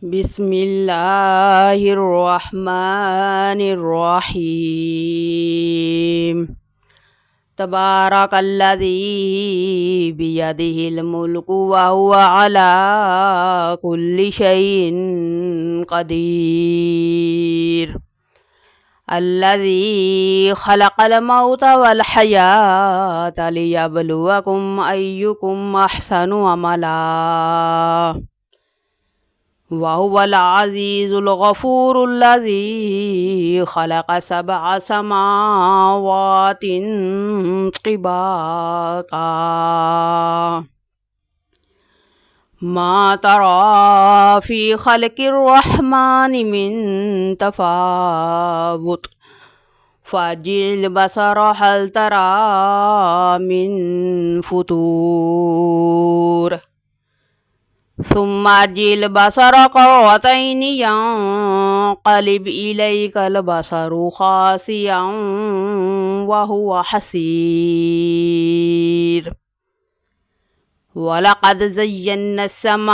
بسم الله الرحمن الرحيم تبارك الذي بيده الملك وهو على كل شيء قدير الذي خلق الموت والحياة ليبلوكم أيكم أحسن عملا وهو العزيز الغفور الذي خلق 7 سماوات طباقا ما ترى في خلق الرحمن من تفاوت فارجع البصر هل ترى من فتور ثم ارجع البصر كرتين ينقلب إليك البصر خاسئا وهو حسير ولقد زينا السماء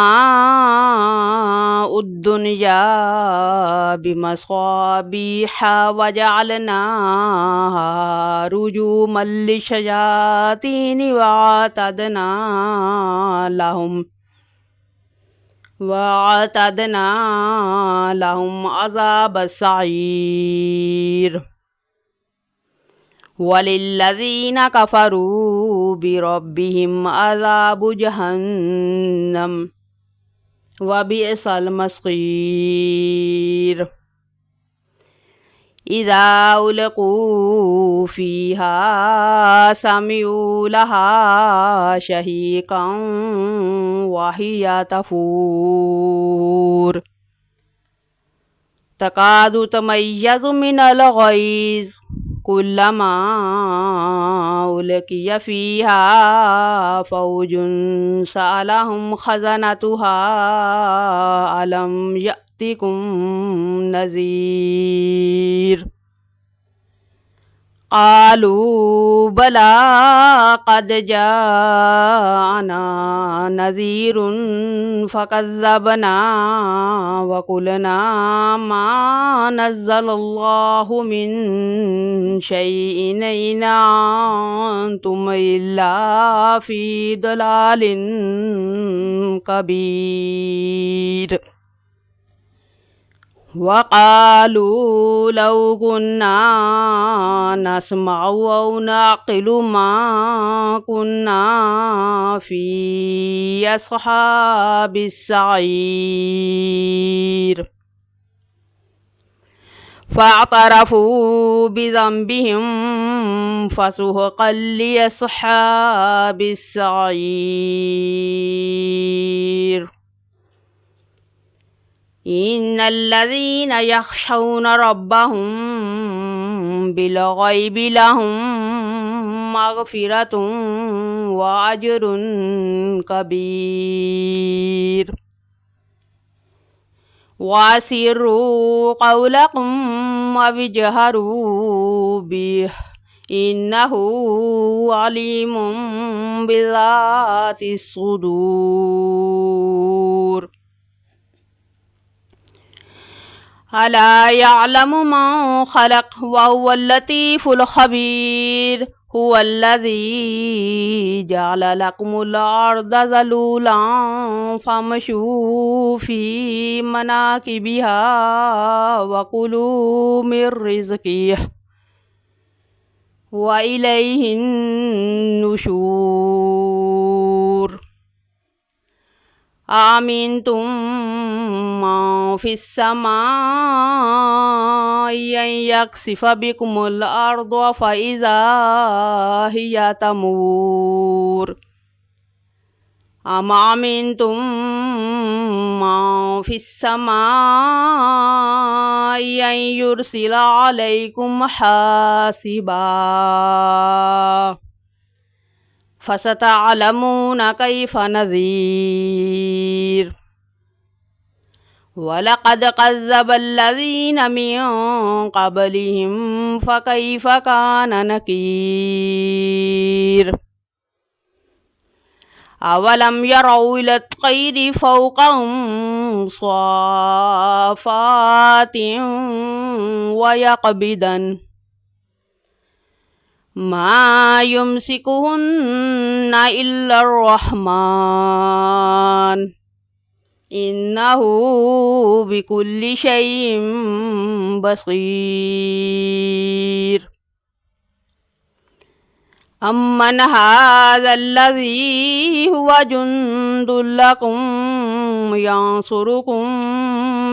الدنيا بمصابيح وجعلناها رجوما للشياطين وأعتدنا لهم عذاب السعير وللذين كفروا بربهم عذاب جهنم وبئس المصير إذا ألقوا فيها سمعوا لها شهيقا وهي تفور تكاد تميز من الغيظ كلما ألقي فيها فوج سألهم خزنتها ألم يأتكم نذير قالوا بلى قد جاءنا نذير فكذبنا وقلنا ما نزل الله من شيء إن أنتم إلا في ضلال كبير وقالوا لو كنا نسمع أو نعقل ما كنا في أصحاب السعير فاعترفوا بذنبهم فسحقا لأصحاب السعير إن الذين يخشون ربهم بالغيب لهم مغفرة وأجر كبير وأسروا قولكم واجهروا به إنه عليم بذات الصدور ألا يعلم من خلق وهو اللطيف الخبير هو الذي جعل لكم الأرض ذلولا فامشوا في مناكبها وكلوا من رزقه وإليه النشور أأمنتم من في السماء أن يخسف بكم الأرض فإذا هي تمور أم أمنتم من في السماء أن يرسل عليكم حاسبا فستعلمون كيف نذير ولقد كذب الذين من قبلهم فكيف كان نكير أولم يروا إلى الطير فوقهم صافات ويقبضن ما يمسكهن إلا الرحمن إنه بكل شيء بصير. أمن هذا الذي هو جند لكم ينصركم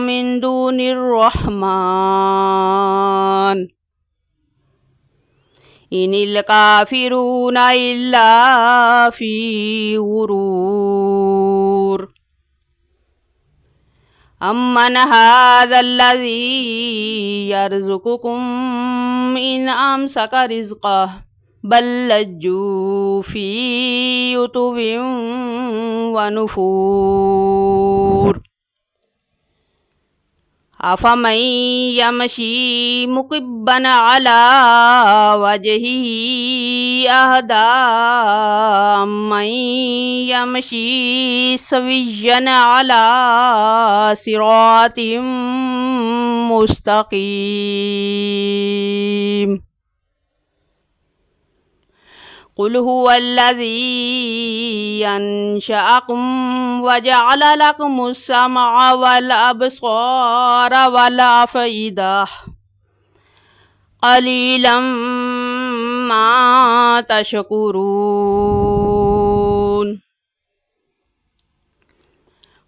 من دون الرحمن إن الكافرون إلا في غرور. أمن هذا الذي يرزقكم إن أمسك رزقه بل لجوا في عتو ونفور. أفمن يمشي مكبا على وجهه أهدى أمن يمشي سويا على صراط مستقيم. قل هو الذي أنشأكم وجعل لكم السمع والأبصار والأفئدة قليلا ما تشكرون.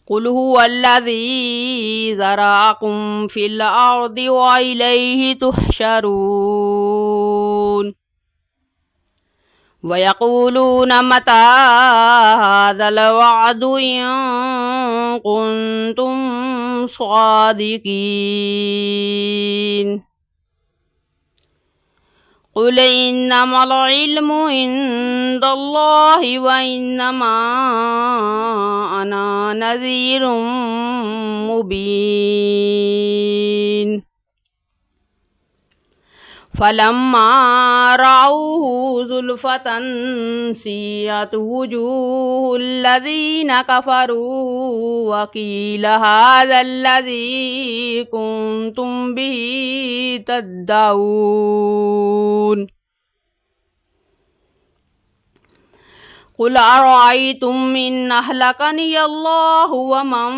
قل هو الذي ذرأكم في الأرض وإليه تحشرون. ويقولون متى هذا الوعد إن كنتم صادقين. قل إنما العلم عند الله وإنما أنا نذير مبين. فلما رأوه زلفة سيئت وجوه الذين كفروا وقيل هذا الذي كنتم به تدعون. قل أرأيتم إن أهلكني الله ومن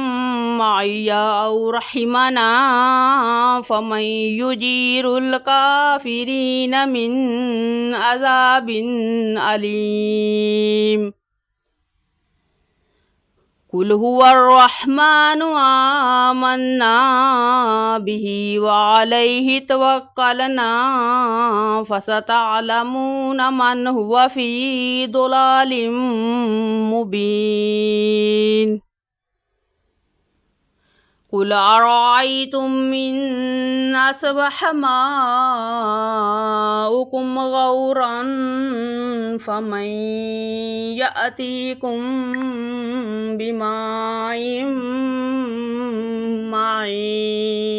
معي أو رحمنا فمن يجير الكافرين من عذاب أليم. قل هو الرحمن آمنا به وعليه توكلنا فستعلمون من هو في ضلال مبين. قل أرأيتم إن أصبح ماؤكم غورا فمن يأتيكم بماء معين.